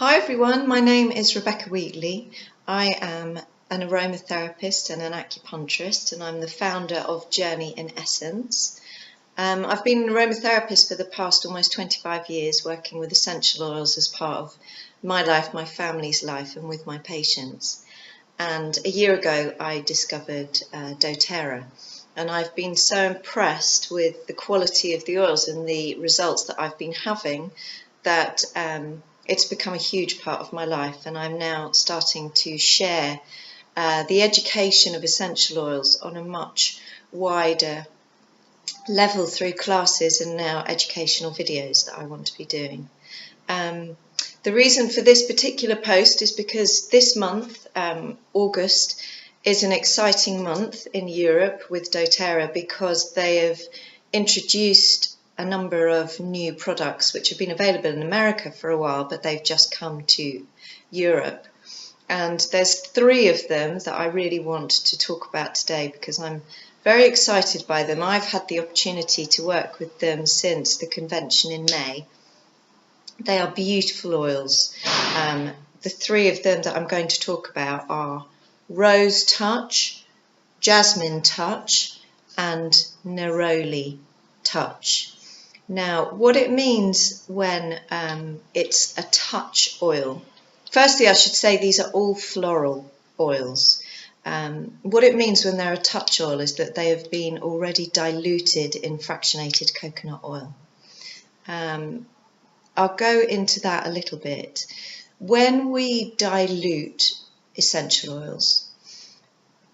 Hi everyone, my name is Rebecca Wheatley. I am an aromatherapist and an acupuncturist, and I'm the founder of Journey in Essence. I've been an aromatherapist for the past almost 25 years, working with essential oils as part of my life, my family's life, and with my patients. And a year ago I discovered doTERRA, and I've been so impressed with the quality of the oils and the results that I've been having that it's become a huge part of my life, and I'm now starting to share the education of essential oils on a much wider level through classes and now educational videos that I want to be doing. The reason for this particular post is because this month, August, is an exciting month in Europe with doTERRA, because they have introduced a number of new products which have been available in America for a while, but they've just come to Europe. And there's 3 of them that I really want to talk about today because I'm very excited by them. I've had the opportunity to work with them since the convention in May. They are beautiful oils. The 3 of them that I'm going to talk about are Rose Touch, Jasmine Touch, and Neroli Touch. Now, what it means when it's a touch oil. Firstly, I should say these are all floral oils. What it means when they're a touch oil is that they have been already diluted in fractionated coconut oil. I'll go into that a little bit. When we dilute essential oils,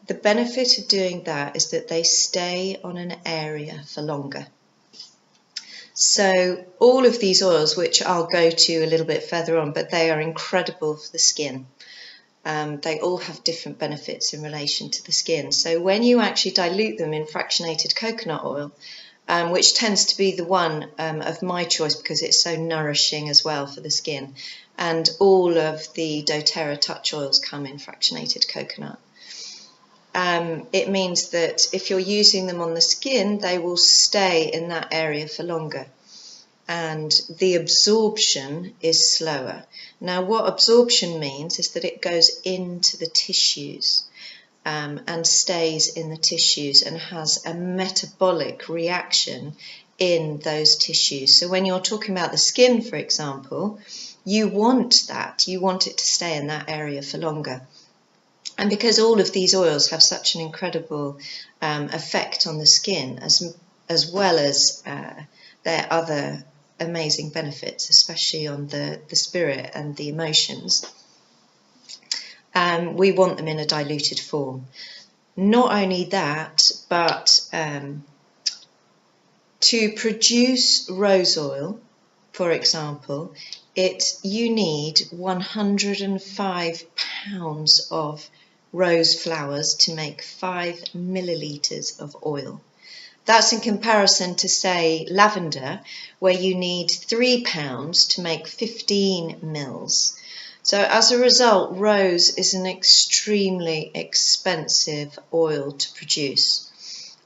the benefit of doing that is that they stay on an area for longer. So all of these oils, which I'll go to a little bit further on, but they are incredible for the skin. They all have different benefits in relation to the skin. So when you actually dilute them in fractionated coconut oil, which tends to be the one of my choice because it's so nourishing as well for the skin, and all of the doTERRA touch oils come in fractionated coconut. It means that if you're using them on the skin, they will stay in that area for longer, and the absorption is slower. Now, what absorption means is that it goes into the tissues and stays in the tissues and has a metabolic reaction in those tissues. So when you're talking about the skin, for example, you want that. You want it to stay in that area for longer. And because all of these oils have such an incredible effect on the skin, as well as their other amazing benefits, especially on the spirit and the emotions, we want them in a diluted form. Not only that, but to produce rose oil, for example, you need 105 pounds of rose flowers to make 5 milliliters of oil. That's in comparison to, say, lavender, where you need 3 pounds to make 15 mils. So as a result, rose is an extremely expensive oil to produce.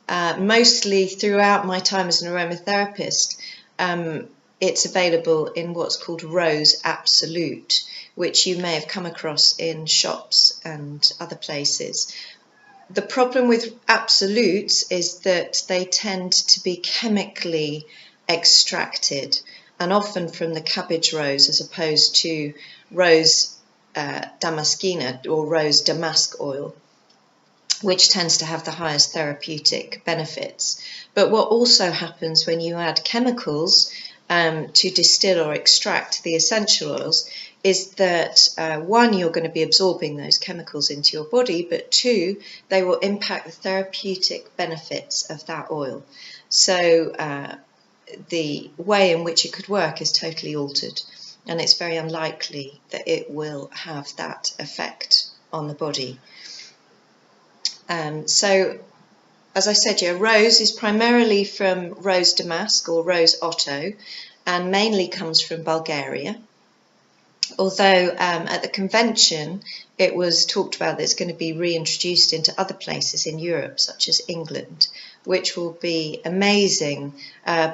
Mostly throughout my time as an aromatherapist, it's available in what's called Rose Absolute, which you may have come across in shops and other places. The problem with absolutes is that they tend to be chemically extracted, and often from the cabbage rose as opposed to rose damascena or rose damask oil, which tends to have the highest therapeutic benefits. But what also happens when you add chemicals to distill or extract the essential oils is that 1, you're going to be absorbing those chemicals into your body, but 2, they will impact the therapeutic benefits of that oil. So the way in which it could work is totally altered, and it's very unlikely that it will have that effect on the body. So, as I said, yeah, rose is primarily from rose damask or rose otto, and mainly comes from Bulgaria. Although at the convention it was talked about that it's going to be reintroduced into other places in Europe, such as England, which will be amazing,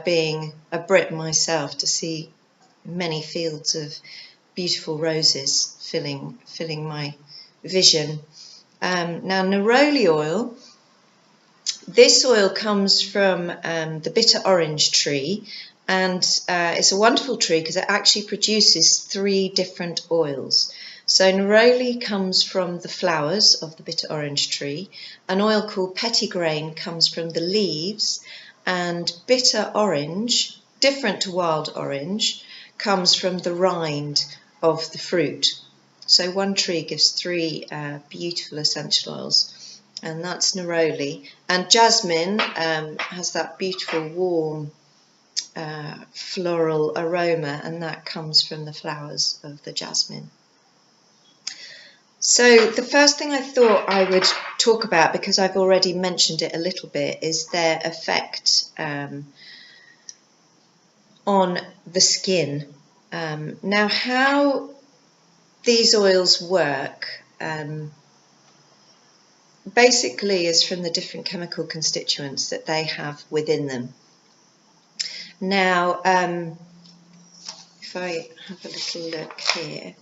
being a Brit myself, to see many fields of beautiful roses filling my vision. Now Neroli oil, this oil comes from the bitter orange tree, and it's a wonderful tree because it actually produces 3 different oils. So Neroli comes from the flowers of the bitter orange tree, an oil called petitgrain comes from the leaves, and bitter orange, different to wild orange, comes from the rind of the fruit. So one tree gives 3 beautiful essential oils, and that's Neroli. And jasmine has that beautiful warm floral aroma, and that comes from the flowers of the jasmine. So the first thing I thought I would talk about, because I've already mentioned it a little bit, is their effect on the skin. Now, how these oils work basically is from the different chemical constituents that they have within them. Now, if I have a little look here,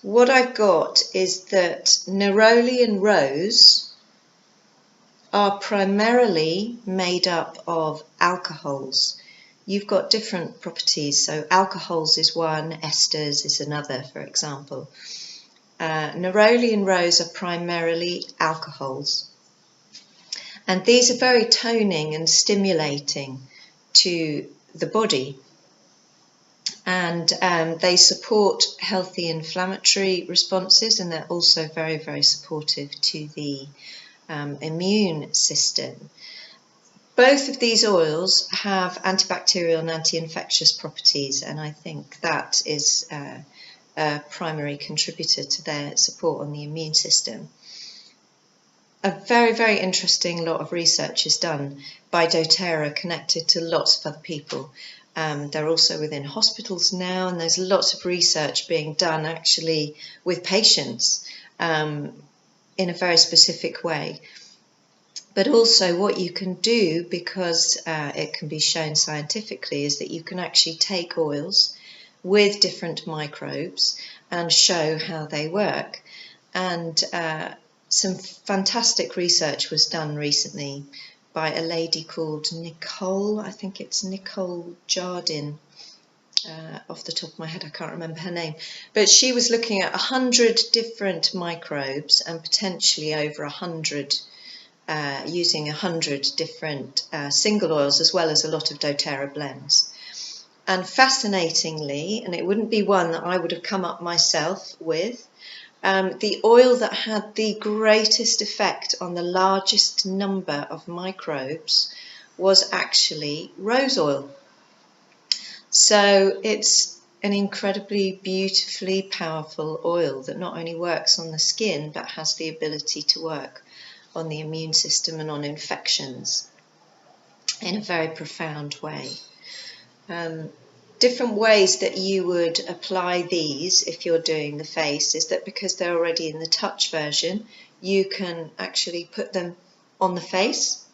what I've got is that neroli and rose are primarily made up of alcohols. You've got different properties, so alcohols is one, esters is another, for example. Neroli and rose are primarily alcohols, and these are very toning and stimulating to the body, and they support healthy inflammatory responses, and they're also very, very supportive to the immune system. Both of these oils have antibacterial and anti-infectious properties, and I think that is a primary contributor to their support on the immune system. A very, very interesting lot of research is done by doTERRA, connected to lots of other people. They're also within hospitals now, and there's lots of research being done actually with patients in a very specific way. But also what you can do, because it can be shown scientifically, is that you can actually take oils with different microbes and show how they work. And some fantastic research was done recently by a lady called Nicole, I think it's Nicole Jardin, off the top of my head I can't remember her name, but she was looking at 100 different microbes and potentially over 100, using 100 different single oils as well as a lot of doTERRA blends. And fascinatingly, and it wouldn't be one that I would have come up myself with, the oil that had the greatest effect on the largest number of microbes was actually rose oil. So it's an incredibly beautifully powerful oil that not only works on the skin but has the ability to work on the immune system and on infections in a very profound way. Different ways that you would apply these if you're doing the face is that because they're already in the touch version, you can actually put them on the face.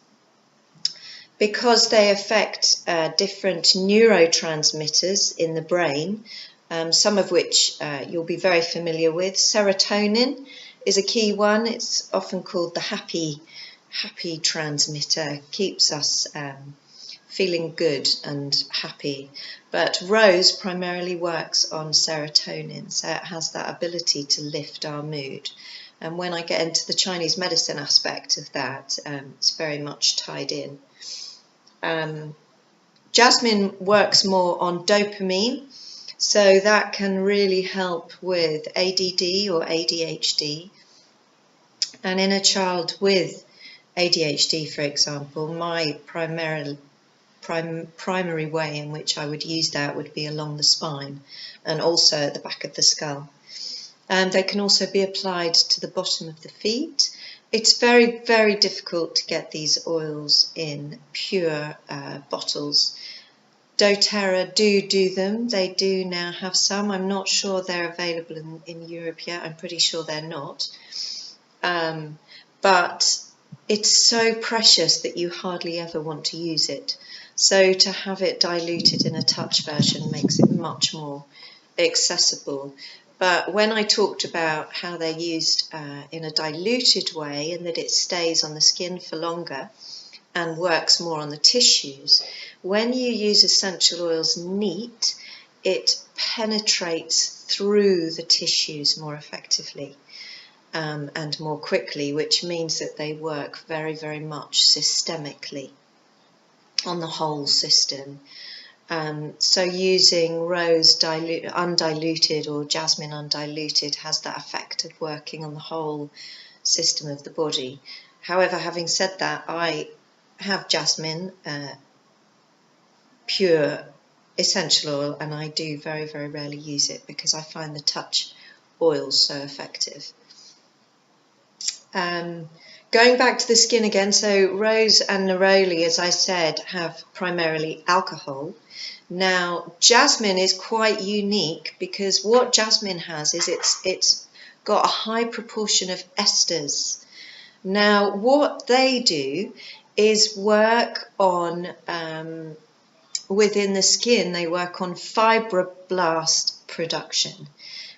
Because they affect different neurotransmitters in the brain, some of which you'll be very familiar with. Serotonin is a key one. It's often called the happy transmitter. Keeps us feeling good and happy. But rose primarily works on serotonin, so it has that ability to lift our mood. And when I get into the Chinese medicine aspect of that, it's very much tied in. Jasmine works more on dopamine, so that can really help with ADD or ADHD. And in a child with ADHD, for example, my primary way in which I would use that would be along the spine and also at the back of the skull. They can also be applied to the bottom of the feet. It's very, very difficult to get these oils in pure bottles. doTERRA do them. They do now have some. I'm not sure they're available in Europe yet. I'm pretty sure they're not. But it's so precious that you hardly ever want to use it. So to have it diluted in a touch version makes it much more accessible. But when I talked about how they're used in a diluted way and that it stays on the skin for longer and works more on the tissues, when you use essential oils neat, it penetrates through the tissues more effectively and more quickly, which means that they work very, very much systemically on the whole system. So using rose undiluted or jasmine undiluted has that effect of working on the whole system of the body. However, having said that, I have jasmine pure essential oil, and I do very, very rarely use it because I find the touch oils so effective. Going back to the skin again, so rose and neroli, as I said, have primarily alcohol. Now, jasmine is quite unique because what jasmine has is it's got a high proportion of esters. Now, what they do is work on, within the skin, they work on fibroblast production,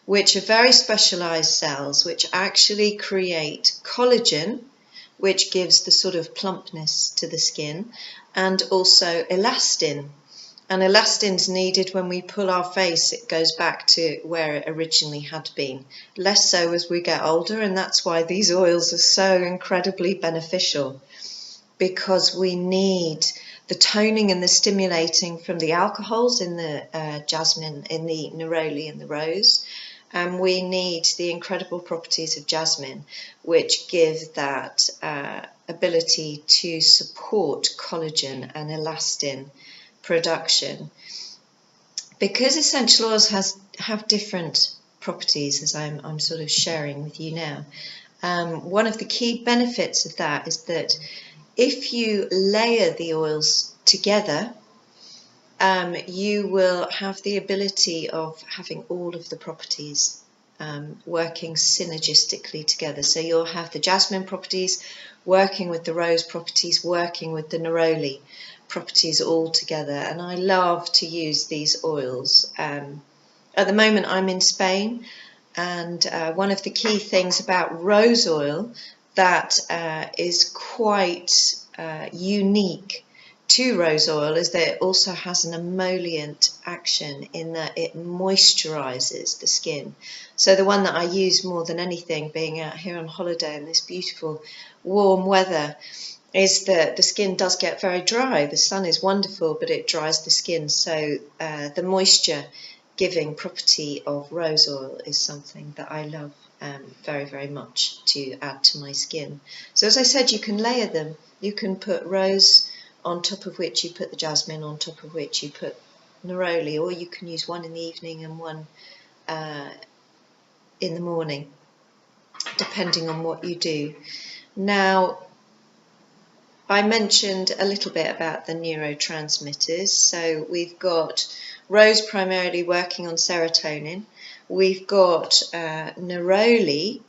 which are very specialized cells which actually create collagen, which gives the sort of plumpness to the skin, and also elastin. And elastin's needed when we pull our face. It goes back to where it originally had been. Less so as we get older, and that's why these oils are so incredibly beneficial, because we need the toning and the stimulating from the alcohols in the jasmine, in the neroli and the rose. And we need the incredible properties of jasmine, which give that ability to support collagen and elastin production. Because essential oils have different properties, as I'm sort of sharing with you now, one of the key benefits of that is that if you layer the oils together, you will have the ability of having all of the properties working synergistically together. So you'll have the jasmine properties working with the rose properties, working with the neroli properties all together. And I love to use these oils. At the moment I'm in Spain, and one of the key things about rose oil that is quite unique to rose oil is that it also has an emollient action in that it moisturizes the skin. So the one that I use more than anything, being out here on holiday in this beautiful warm weather, is that the skin does get very dry. The sun is wonderful, but it dries the skin. So the moisture giving property of rose oil is something that I love very, very much to add to my skin. So as I said, you can layer them. You can put rose on top of which you put the jasmine, on top of which you put neroli, or you can use one in the evening and one in the morning, depending on what you do. Now, I mentioned a little bit about the neurotransmitters. So we've got rose primarily working on serotonin. We've got neroli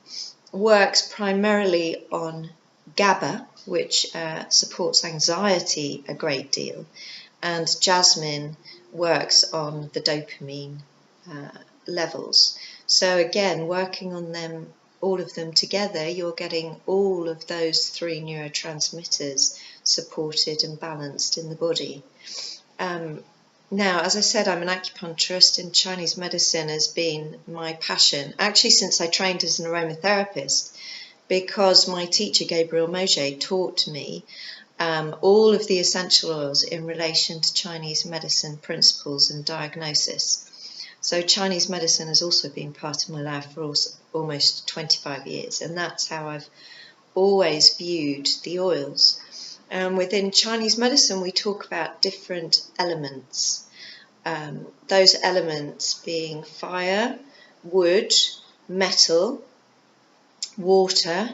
works primarily on GABA, which supports anxiety a great deal, and jasmine works on the dopamine levels. So again, working on them, all of them together, you're getting all of those three neurotransmitters supported and balanced in the body. Now, as I said, I'm an acupuncturist, and Chinese medicine has been my passion, actually since I trained as an aromatherapist, because my teacher, Gabriel Moget, taught me all of the essential oils in relation to Chinese medicine principles and diagnosis. So Chinese medicine has also been part of my life for almost 25 years, and that's how I've always viewed the oils. Within Chinese medicine, we talk about different elements. Those elements being fire, wood, metal, water,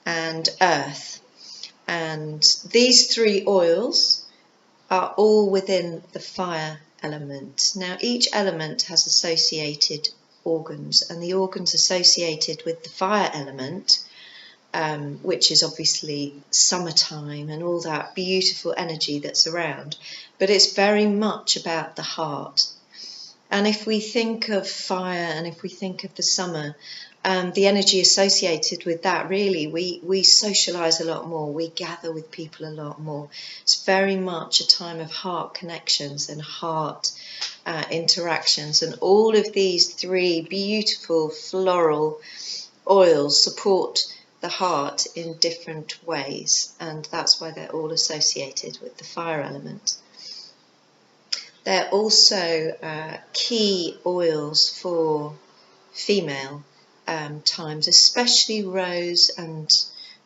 and earth. And these three oils are all within the fire element. Now, each element has associated organs, and the organs associated with the fire element, which is obviously summertime and all that beautiful energy that's around, but it's very much about the heart. And if we think of fire and if we think of the summer, the energy associated with that, really, we socialise a lot more, we gather with people a lot more. It's very much a time of heart connections and heart interactions, and all of these three beautiful floral oils support the heart in different ways, and that's why they're all associated with the fire element. They're also key oils for female times, especially rose and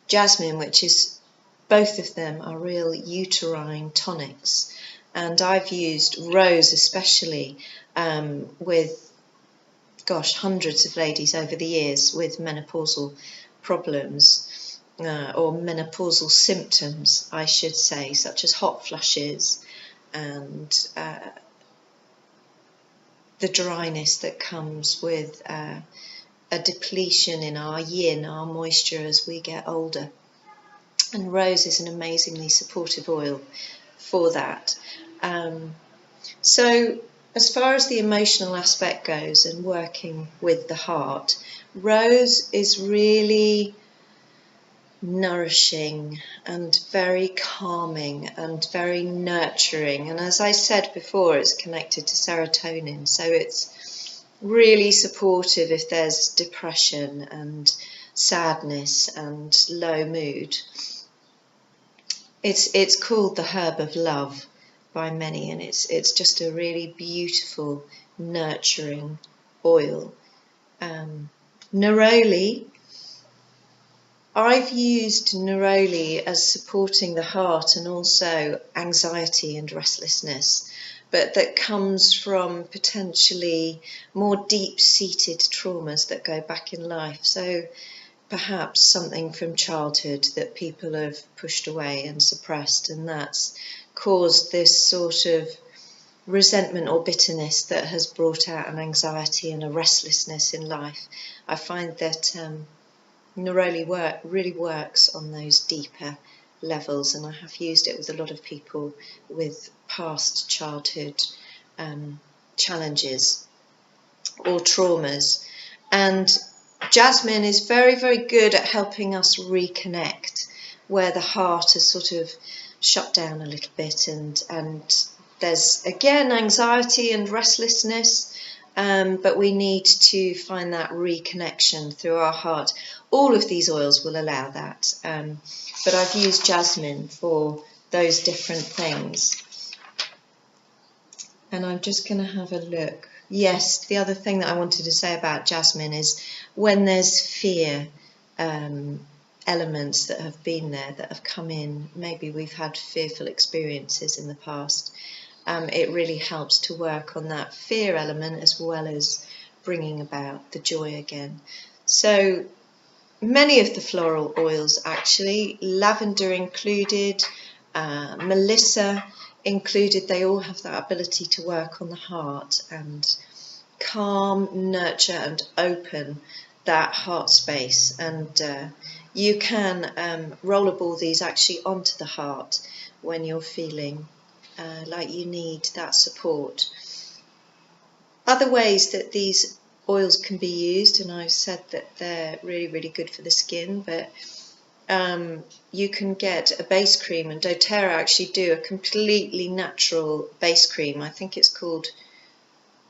jasmine, which is, both of them are real uterine tonics. And I've used rose especially with, gosh, hundreds of ladies over the years with menopausal problems or menopausal symptoms, I should say, such as hot flushes and the dryness that comes with a depletion in our yin, our moisture, as we get older. And rose is an amazingly supportive oil for that. So as far as the emotional aspect goes and working with the heart, rose is really nourishing and very calming and very nurturing, and as I said before, it's connected to serotonin, so it's really supportive if there's depression and sadness and low mood. It's called the herb of love by many, and it's just a really beautiful nurturing oil. Neroli, I've used neroli as supporting the heart and also anxiety and restlessness, but that comes from potentially more deep-seated traumas that go back in life. So perhaps something from childhood that people have pushed away and suppressed, and that's caused this sort of resentment or bitterness that has brought out an anxiety and a restlessness in life. I find that neroli really works on those deeper levels, and I have used it with a lot of people with past childhood challenges or traumas. And jasmine is very, very good at helping us reconnect where the heart has sort of shut down a little bit, and there's again anxiety and restlessness, but we need to find that reconnection through our heart. All of these oils will allow that, but I've used jasmine for those different things. And I'm just going to have a look. Yes, the other thing that I wanted to say about jasmine is when there's fear elements that have been there, that have come in, maybe we've had fearful experiences in the past, it really helps to work on that fear element as well as bringing about the joy again. So many of the floral oils, actually, lavender included, melissa included, they all have that ability to work on the heart and calm, nurture and open that heart space. And you can rollerball these actually onto the heart when you're feeling like you need that support. Other ways that these oils can be used, and I've said that they're really, really good for the skin, but you can get a base cream, and doTERRA actually do a completely natural base cream. I think it's called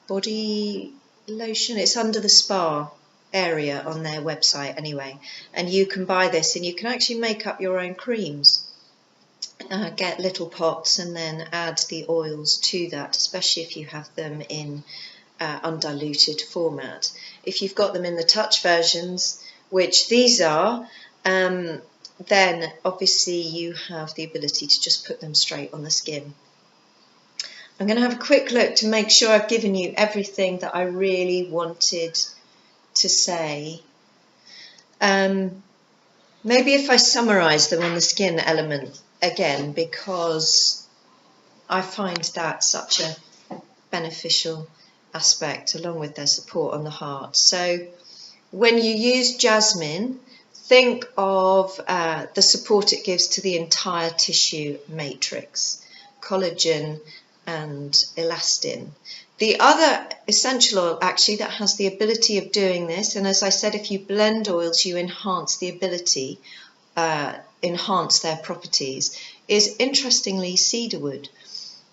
body lotion. It's under the spa area on their website anyway, and you can buy this and you can actually make up your own creams. Get little pots and then add the oils to that, especially if you have them in undiluted format. If you've got them in the touch versions, which these are, then obviously you have the ability to just put them straight on the skin. I'm going to have a quick look to make sure I've given you everything that I really wanted to say. Maybe if I summarise them on the skin element again, because I find that such a beneficial aspect along with their support on the heart. So when you use jasmine, think of the support it gives to the entire tissue matrix, collagen and elastin. The other essential oil actually that has the ability of doing this, and as I said, if you blend oils, you enhance the ability, enhance their properties, is interestingly cedarwood.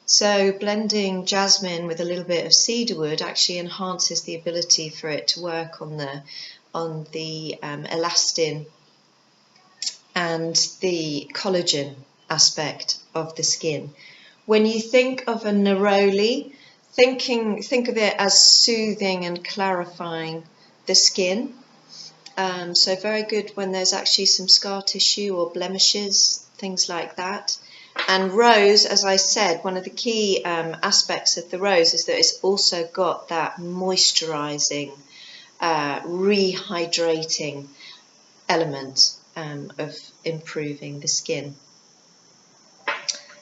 So blending jasmine with a little bit of cedarwood actually enhances the ability for it to work on the elastin and the collagen aspect of the skin. When you think of a neroli, think of it as soothing and clarifying the skin. So very good when there's actually some scar tissue or blemishes, things like that. And rose, as I said, one of the key aspects of the rose is that it's also got that moisturizing, rehydrating element of improving the skin.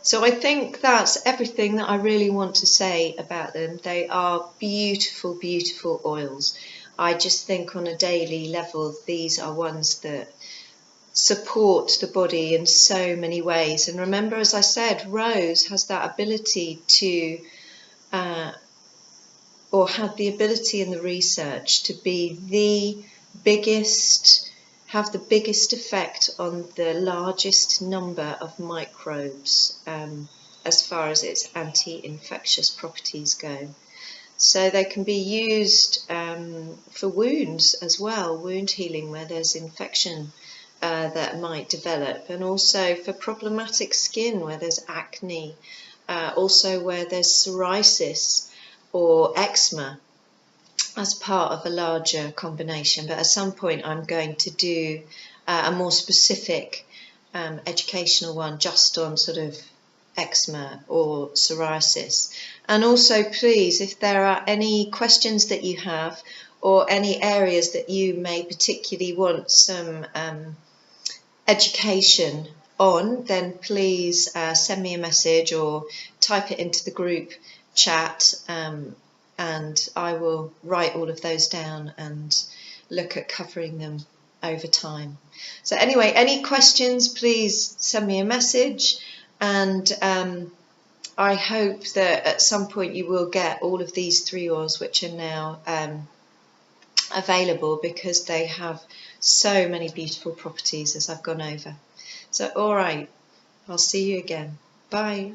So I think that's everything that I really want to say about them. They are beautiful, beautiful oils. I just think on a daily level, these are ones that support the body in so many ways. And remember, as I said, rose has that ability to, or had the ability in the research to be the biggest, have the biggest effect on the largest number of microbes as far as its anti-infectious properties go. So they can be used for wounds as well, wound healing where there's infection that might develop, and also for problematic skin where there's acne, also where there's psoriasis or eczema as part of a larger combination. But at some point I'm going to do a more specific educational one just on sort of eczema or psoriasis. And also, please, if there are any questions that you have or any areas that you may particularly want some education on, then please send me a message or type it into the group chat, and I will write all of those down and look at covering them over time. So anyway, any questions, please send me a message, and I hope that at some point you will get all of these 3 oils which are now available, because they have so many beautiful properties as I've gone over. So all right, I'll see you again. Bye.